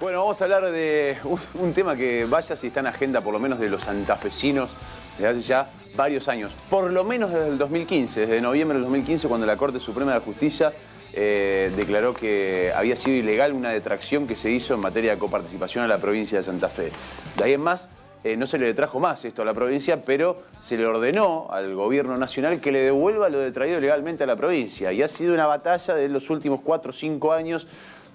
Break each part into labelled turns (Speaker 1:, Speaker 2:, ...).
Speaker 1: Bueno, vamos a hablar de un tema que vaya si está en agenda por lo menos de los santafesinos desde hace ya varios años. Por lo menos desde el 2015, desde noviembre del 2015, cuando la Corte Suprema de la Justicia declaró que había sido ilegal una detracción que se hizo en materia de coparticipación a la provincia de Santa Fe. De ahí en más, no se le detrajo más esto a la provincia, pero se le ordenó al gobierno nacional que le devuelva lo detraído legalmente a la provincia. Y ha sido una batalla de los últimos 4 o 5 años,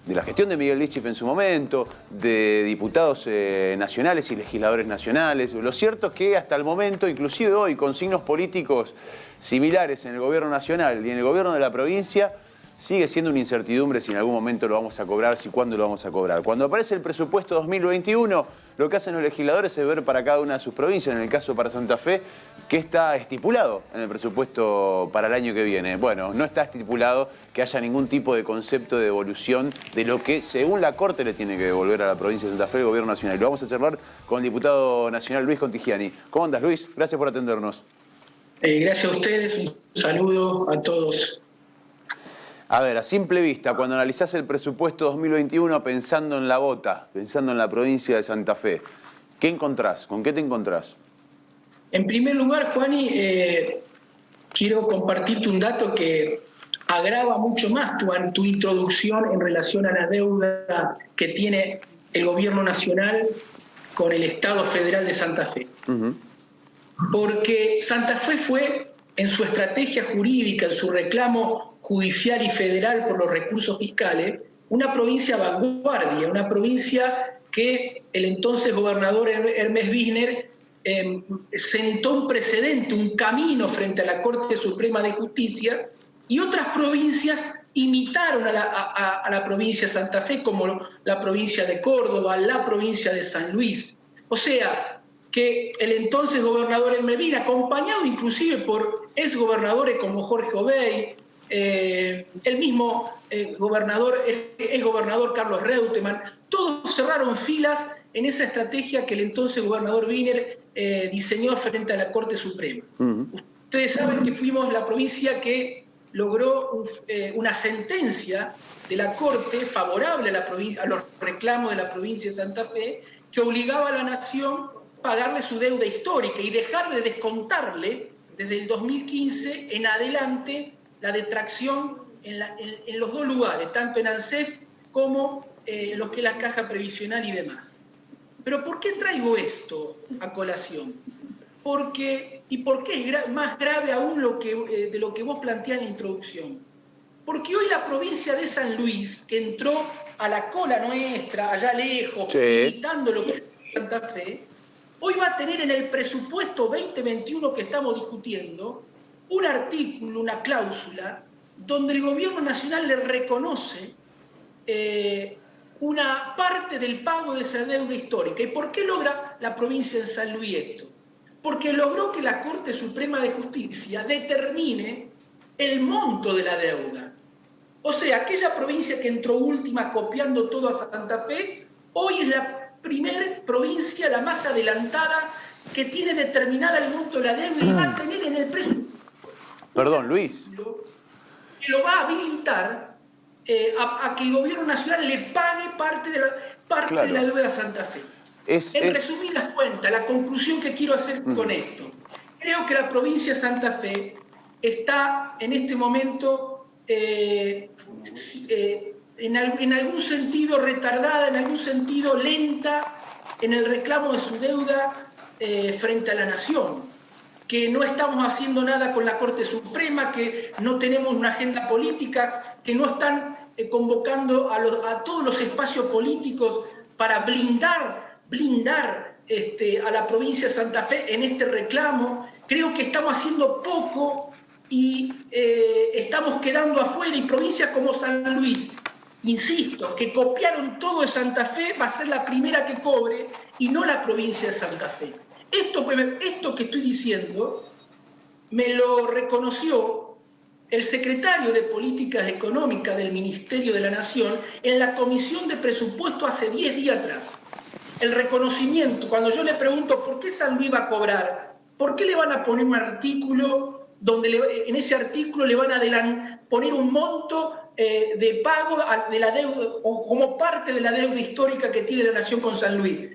Speaker 1: de la gestión de Miguel Lichif en su momento, de diputados nacionales y legisladores nacionales. Lo cierto es que hasta el momento, inclusive hoy, con signos políticos similares en el gobierno nacional y en el gobierno de la provincia, sigue siendo una incertidumbre si en algún momento lo vamos a cobrar, si cuándo lo vamos a cobrar. Cuando aparece el presupuesto 2021, lo que hacen los legisladores es ver para cada una de sus provincias, en el caso para Santa Fe, qué está estipulado en el presupuesto para el año que viene. Bueno, no está estipulado que haya ningún tipo de concepto de devolución de lo que, según la Corte, le tiene que devolver a la provincia de Santa Fe el gobierno nacional. Y lo vamos a charlar con el diputado nacional Luis Contigiani. ¿Cómo andas, Luis? Gracias por atendernos.
Speaker 2: Gracias a ustedes, un saludo a todos.
Speaker 1: A ver, a simple vista, cuando analizás el presupuesto 2021 pensando en la bota, pensando en la provincia de Santa Fe, ¿qué encontrás? ¿Con qué te encontrás?
Speaker 2: En primer lugar, Juani, quiero compartirte un dato que agrava mucho más tu introducción en relación a la deuda que tiene el gobierno nacional con el Estado Federal de Santa Fe. Porque Santa Fe fue, en su estrategia jurídica, en su reclamo judicial y federal por los recursos fiscales, una provincia vanguardia, una provincia que el entonces gobernador Hermes Wissner sentó un precedente, un camino frente a la Corte Suprema de Justicia, y otras provincias imitaron a la provincia de Santa Fe, como la provincia de Córdoba, la provincia de San Luis. O sea, que el entonces gobernador Hermes Wissner, acompañado inclusive por exgobernadores como Jorge Obey, el mismo gobernador Carlos Reutemann, todos cerraron filas en esa estrategia que el entonces gobernador Wissner diseñó frente a la Corte Suprema. Ustedes saben que fuimos la provincia que logró una sentencia de la Corte favorable a los reclamos de la provincia de Santa Fe, que obligaba a la nación a pagarle su deuda histórica y dejar de descontarle desde el 2015 en adelante la detracción en los dos lugares, tanto en ANSES como lo que es la caja previsional y demás. Pero ¿por qué traigo esto a colación? ¿Por qué es más grave aún de lo que vos planteás en la introducción? Porque hoy la provincia de San Luis, que entró a la cola nuestra, allá lejos, imitando lo que es Santa Fe, hoy va a tener en el presupuesto 2021 que estamos discutiendo un artículo, una cláusula, donde el gobierno nacional le reconoce una parte del pago de esa deuda histórica. ¿Y por qué logra la provincia de San Luis esto? Porque logró que la Corte Suprema de Justicia determine el monto de la deuda. O sea, aquella provincia que entró última copiando todo a Santa Fe, hoy es la primer provincia, la más adelantada, que tiene determinada el monto de la deuda y va a tener en el presupuesto.
Speaker 1: Perdón, Luis.
Speaker 2: Que lo va a habilitar a que el gobierno nacional le pague parte de la deuda a Santa Fe. En resumidas cuentas, la conclusión que quiero hacer con esto, creo que la provincia de Santa Fe está en este momento en algún sentido retardada, en algún sentido lenta en el reclamo de su deuda frente a la nación, que no estamos haciendo nada con la Corte Suprema, que no tenemos una agenda política, que no están convocando a todos los espacios políticos para blindar a la provincia de Santa Fe en este reclamo. Creo que estamos haciendo poco y estamos quedando afuera, y provincias como San Luis, insisto, que copiaron todo de Santa Fe, va a ser la primera que cobre y no la provincia de Santa Fe. Esto que estoy diciendo me lo reconoció el secretario de Políticas Económicas del Ministerio de la Nación en la Comisión de Presupuesto hace 10 días atrás. El reconocimiento, cuando yo le pregunto por qué San Luis va a cobrar, por qué le van a poner un artículo donde en ese artículo le van a poner un monto de pago de la deuda, o como parte de la deuda histórica que tiene la Nación con San Luis.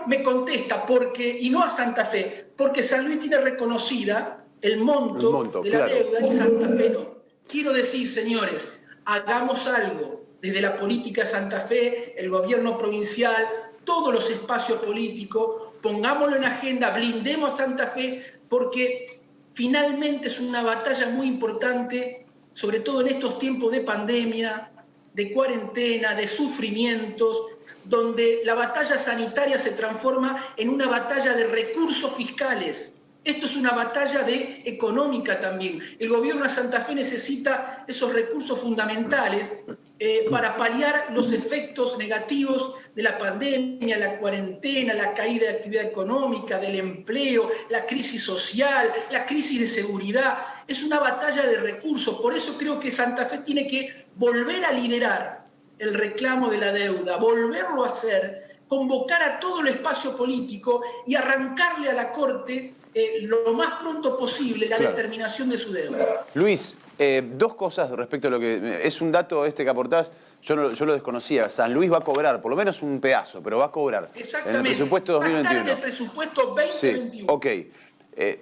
Speaker 2: Me contesta, y no a Santa Fe, porque San Luis tiene reconocida el monto de la deuda y Santa Fe no. Quiero decir, señores, hagamos algo desde la política de Santa Fe, el gobierno provincial, todos los espacios políticos, pongámoslo en agenda, blindemos a Santa Fe, porque finalmente es una batalla muy importante, sobre todo en estos tiempos de pandemia, de cuarentena, de sufrimientos, donde la batalla sanitaria se transforma en una batalla de recursos fiscales. Esto es una batalla económica también. El gobierno de Santa Fe necesita esos recursos fundamentales para paliar los efectos negativos de la pandemia, la cuarentena, la caída de actividad económica, del empleo, la crisis social, la crisis de seguridad. Es una batalla de recursos. Por eso creo que Santa Fe tiene que volver a liderar el reclamo de la deuda, volverlo a hacer, convocar a todo el espacio político y arrancarle a la Corte lo más pronto posible la determinación de su deuda.
Speaker 1: Luis, dos cosas respecto a lo que... Es un dato que aportás, yo lo desconocía. San Luis va a cobrar, por lo menos un pedazo, pero va a cobrar.
Speaker 2: Exactamente.
Speaker 1: En el presupuesto 2021.
Speaker 2: Va a estar en el presupuesto 2021.
Speaker 1: Sí, ok.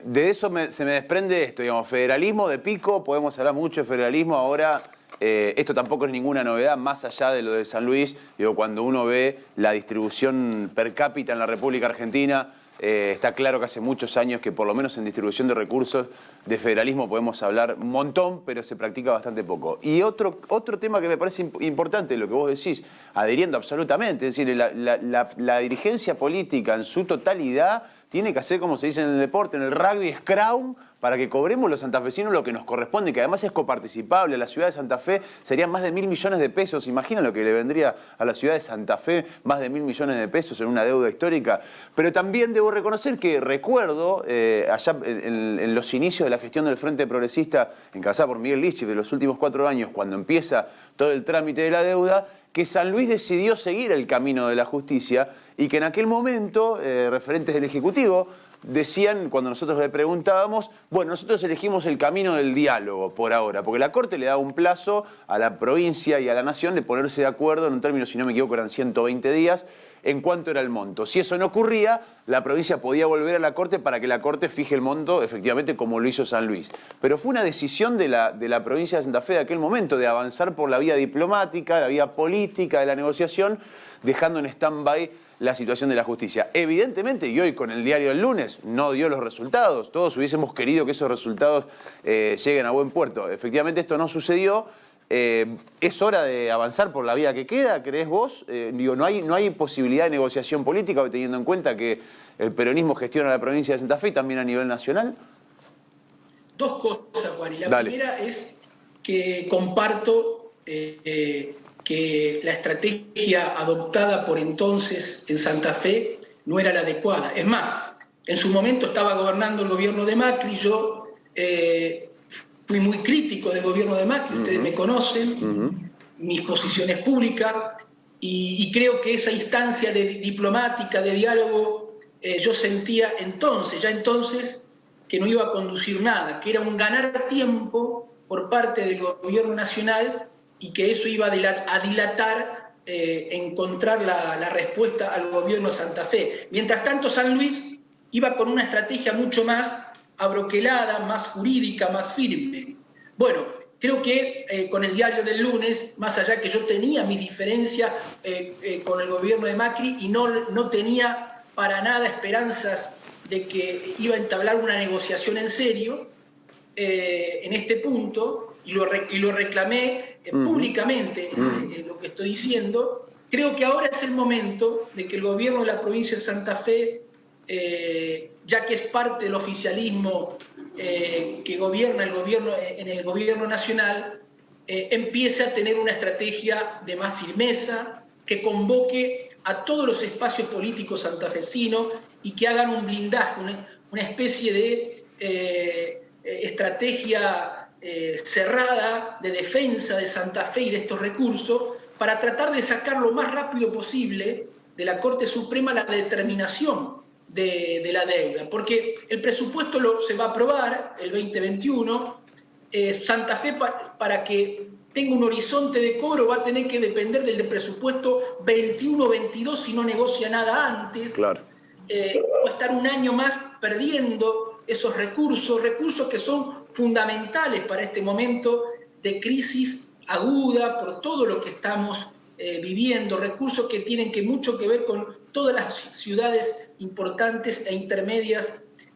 Speaker 1: De eso se me desprende esto, digamos, federalismo de pico, podemos hablar mucho de federalismo ahora... esto tampoco es ninguna novedad, más allá de lo de San Luis. Digo, cuando uno ve la distribución per cápita en la República Argentina, está claro que hace muchos años que por lo menos en distribución de recursos de federalismo podemos hablar un montón, pero se practica bastante poco. Y otro tema que me parece importante, lo que vos decís, adhiriendo absolutamente, es decir, la dirigencia política en su totalidad tiene que hacer, como se dice en el deporte, en el rugby, scrum, para que cobremos los santafesinos lo que nos corresponde, que además es coparticipable. A la ciudad de Santa Fe serían más de 1.000 millones de pesos. Imagina lo que le vendría a la ciudad de Santa Fe, más de 1.000 millones de pesos en una deuda histórica. Pero también debo reconocer que recuerdo, allá en los inicios de la gestión del Frente Progresista, encabezada por Miguel Lichich, de los últimos 4 años, cuando empieza todo el trámite de la deuda, que San Luis decidió seguir el camino de la justicia y que en aquel momento, referentes del Ejecutivo, decían, cuando nosotros le preguntábamos, bueno, nosotros elegimos el camino del diálogo por ahora, porque la Corte le da un plazo a la provincia y a la Nación de ponerse de acuerdo en un término, si no me equivoco, eran 120 días, en cuánto era el monto. Si eso no ocurría, la provincia podía volver a la Corte para que la Corte fije el monto, efectivamente, como lo hizo San Luis. Pero fue una decisión de la provincia de Santa Fe de aquel momento, de avanzar por la vía diplomática, la vía política de la negociación, dejando en stand-by la situación de la justicia. Evidentemente, y hoy con el diario del lunes, no dio los resultados. Todos hubiésemos querido que esos resultados lleguen a buen puerto. Efectivamente, esto no sucedió. ¿Es hora de avanzar por la vía que queda, crees vos? ¿No hay posibilidad de negociación política, teniendo en cuenta que el peronismo gestiona la provincia de Santa Fe y también a nivel nacional?
Speaker 2: Dos cosas, Juan. Y la primera es que comparto que la estrategia adoptada por entonces en Santa Fe no era la adecuada. Es más, en su momento estaba gobernando el gobierno de Macri, yo fui muy crítico del gobierno de Macri, ustedes me conocen, mis posiciones públicas, y creo que esa instancia diplomática, de diálogo, yo sentía ya entonces, que no iba a conducir nada, que era un ganar tiempo por parte del gobierno nacional y que eso iba a dilatar encontrar la respuesta al gobierno de Santa Fe. Mientras tanto, San Luis iba con una estrategia mucho más abroquelada, más jurídica, más firme. Bueno, creo que con el diario del lunes, más allá que yo tenía mis diferencias con el gobierno de Macri y no tenía para nada esperanzas de que iba a entablar una negociación en serio en este punto, y lo reclamé públicamente, lo que estoy diciendo, creo que ahora es el momento de que el gobierno de la provincia de Santa Fe, ya que es parte del oficialismo que gobierna en el gobierno nacional, empiece a tener una estrategia de más firmeza, que convoque a todos los espacios políticos santafesinos y que hagan un blindaje, una especie de estrategia cerrada de defensa de Santa Fe y de estos recursos, para tratar de sacar lo más rápido posible de la Corte Suprema la determinación de la deuda, porque el presupuesto se va a aprobar el 2021, Santa Fe para que tenga un horizonte de cobro va a tener que depender del presupuesto 21-22 si no negocia nada antes.
Speaker 1: Claro.
Speaker 2: Va a estar un año más perdiendo esos recursos que son fundamentales para este momento de crisis aguda por todo lo que estamos viviendo, recursos que tienen mucho que ver con todas las ciudades importantes e intermedias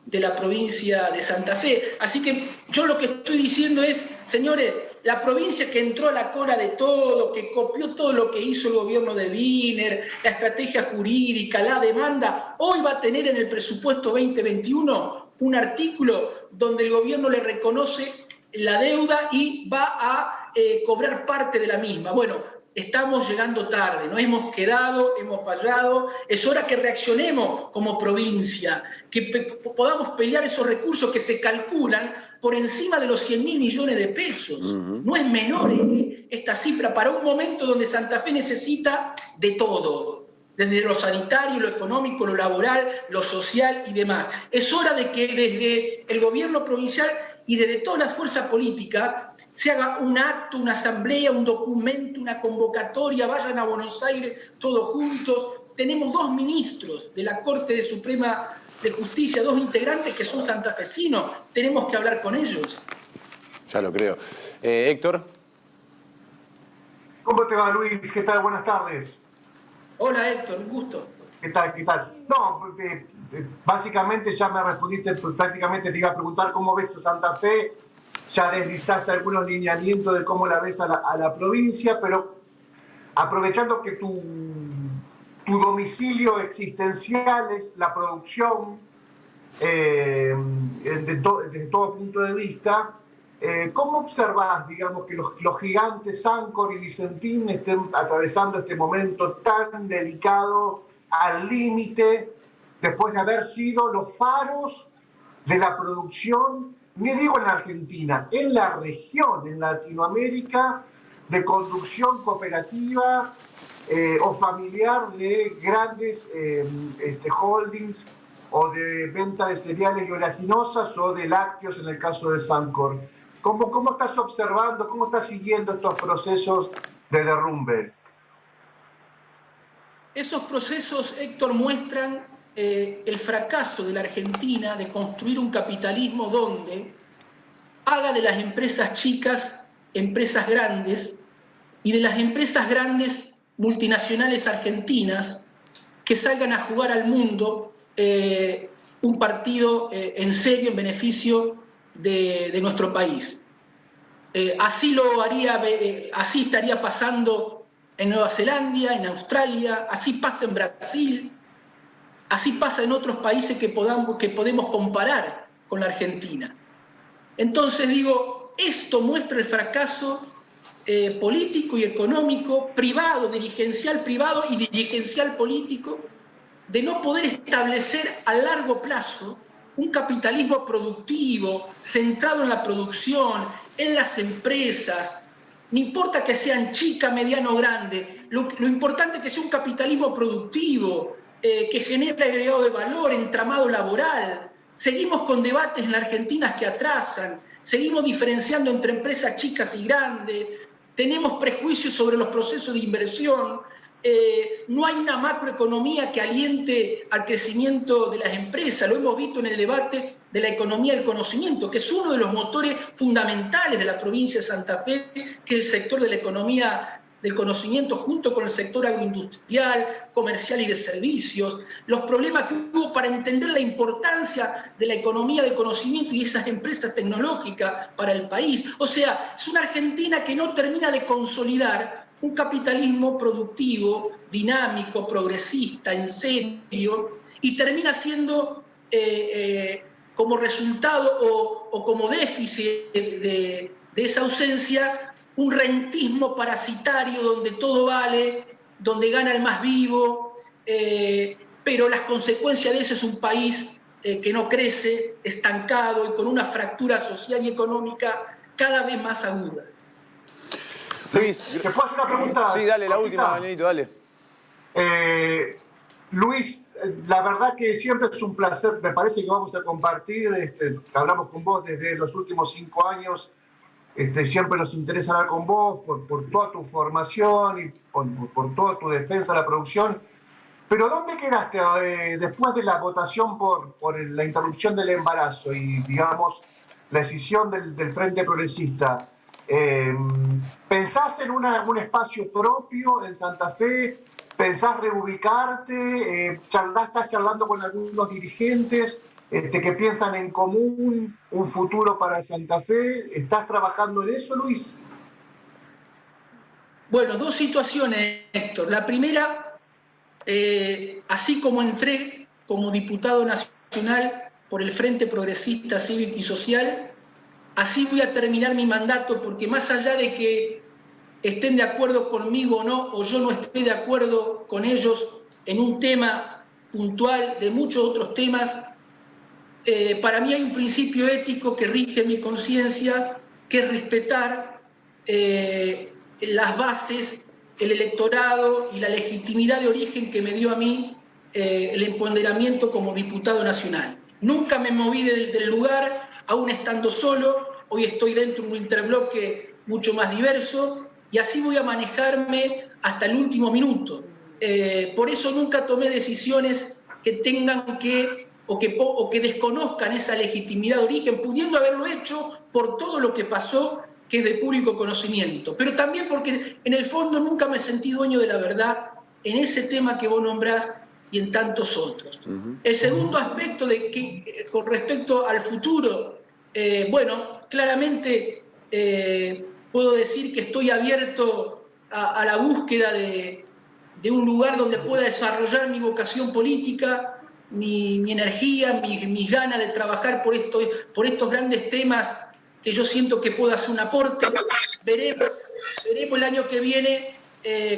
Speaker 2: de la provincia de Santa Fe. Así que yo lo que estoy diciendo es, señores, la provincia que entró a la cola de todo, que copió todo lo que hizo el gobierno de Wiener, la estrategia jurídica, la demanda, hoy va a tener en el presupuesto 2021 un artículo donde el gobierno le reconoce la deuda y va a cobrar parte de la misma. Bueno, estamos llegando tarde, nos hemos quedado, hemos fallado, es hora que reaccionemos como provincia, que podamos pelear esos recursos que se calculan por encima de los 100.000 millones de pesos. No es menor esta cifra para un momento donde Santa Fe necesita de todo, desde lo sanitario, lo económico, lo laboral, lo social y demás. Es hora de que desde el gobierno provincial y desde toda la fuerza política se haga un acto, una asamblea, un documento, una convocatoria, vayan a Buenos Aires todos juntos. Tenemos 2 ministros de la Corte Suprema de Justicia, 2 integrantes que son santafesinos. Tenemos que hablar con ellos.
Speaker 1: Ya lo creo. Héctor.
Speaker 3: ¿Cómo te va, Luis? ¿Qué tal? Buenas tardes.
Speaker 2: Hola, Héctor, un gusto.
Speaker 3: ¿Qué tal? ¿Qué tal? No, básicamente ya me respondiste, prácticamente te iba a preguntar cómo ves a Santa Fe, ya deslizaste algunos lineamientos de cómo la ves a la provincia, pero aprovechando que tu domicilio existencial es la producción, desde todo punto de vista, ¿cómo observás, digamos, que los gigantes Sancor y Vicentín estén atravesando este momento tan delicado, al límite, después de haber sido los faros de la producción, ni digo en la Argentina, en la región, en Latinoamérica, de conducción cooperativa o familiar de grandes holdings o de venta de cereales y oleaginosas o de lácteos en el caso de Sancor? ¿Cómo estás observando, cómo estás siguiendo estos procesos de derrumbe?
Speaker 2: Esos procesos, Héctor, muestran el fracaso de la Argentina de construir un capitalismo donde haga de las empresas chicas empresas grandes y de las empresas grandes multinacionales argentinas que salgan a jugar al mundo un partido en serio en beneficio de nuestro país. Así estaría pasando en Nueva Zelanda, en Australia, así pasa en Brasil, así pasa en otros países que podemos comparar con la Argentina. Entonces digo, esto muestra el fracaso político y económico, privado, dirigencial privado y dirigencial político, de no poder establecer a largo plazo un capitalismo productivo, centrado en la producción, en las empresas. No importa que sean chica, mediano o grande, lo importante es que sea un capitalismo productivo, que genere agregado de valor, entramado laboral. Seguimos con debates en la Argentina que atrasan, seguimos diferenciando entre empresas chicas y grandes, tenemos prejuicios sobre los procesos de inversión, no hay una macroeconomía que aliente al crecimiento de las empresas. Lo hemos visto en el debate de la economía del conocimiento, que es uno de los motores fundamentales de la provincia de Santa Fe, que es el sector de la economía del conocimiento junto con el sector agroindustrial, comercial y de servicios, los problemas que hubo para entender la importancia de la economía del conocimiento y esas empresas tecnológicas para el país. O sea, es una Argentina que no termina de consolidar un capitalismo productivo, dinámico, progresista, en serio, y termina siendo como resultado o como déficit de esa ausencia un rentismo parasitario donde todo vale, donde gana el más vivo, pero las consecuencias de eso es un país que no crece, estancado y con una fractura social y económica cada vez más aguda.
Speaker 1: Luis,
Speaker 3: ¿te puedo hacer una pregunta?
Speaker 1: Sí, dale, la última, Benedito, dale.
Speaker 3: Luis, la verdad que siempre es un placer, me parece que vamos a compartir, hablamos con vos desde los últimos 5 años, siempre nos interesa hablar con vos por toda tu formación y por toda tu defensa de la producción. Pero ¿dónde quedaste después de la votación por la interrupción del embarazo y, digamos, la decisión del Frente Progresista? ¿Pensás en un espacio propio en Santa Fe? ¿Pensás reubicarte? ¿Estás charlando con algunos dirigentes que piensan en común un futuro para Santa Fe? ¿Estás trabajando en eso, Luis?
Speaker 2: Bueno, dos situaciones, Héctor. La primera, así como entré como diputado nacional por el Frente Progresista Cívico y Social, así voy a terminar mi mandato, porque más allá de que estén de acuerdo conmigo o no, o yo no esté de acuerdo con ellos en un tema puntual de muchos otros temas, para mí hay un principio ético que rige mi conciencia, que es respetar las bases, el electorado y la legitimidad de origen que me dio a mí el empoderamiento como diputado nacional. Nunca me moví del lugar, aún estando solo. Hoy estoy dentro de un interbloque mucho más diverso y así voy a manejarme hasta el último minuto. Por eso nunca tomé decisiones que tengan o que desconozcan esa legitimidad de origen, pudiendo haberlo hecho por todo lo que pasó, que es de público conocimiento, pero también porque en el fondo nunca me sentí dueño de la verdad en ese tema que vos nombrás y en tantos otros. El segundo aspecto con respecto al futuro, bueno, claramente puedo decir que estoy abierto a la búsqueda de un lugar donde pueda desarrollar mi vocación política, mi energía, mis ganas de trabajar por estos grandes temas que yo siento que puedo hacer un aporte. Veremos el año que viene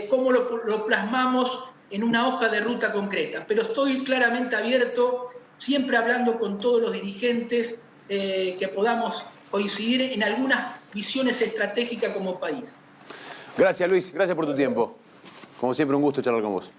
Speaker 2: cómo lo plasmamos en una hoja de ruta concreta. Pero estoy claramente abierto, siempre hablando con todos los dirigentes, que podamos coincidir en algunas visiones estratégicas como país.
Speaker 1: Gracias, Luis. Gracias por tu tiempo. Como siempre, un gusto charlar con vos.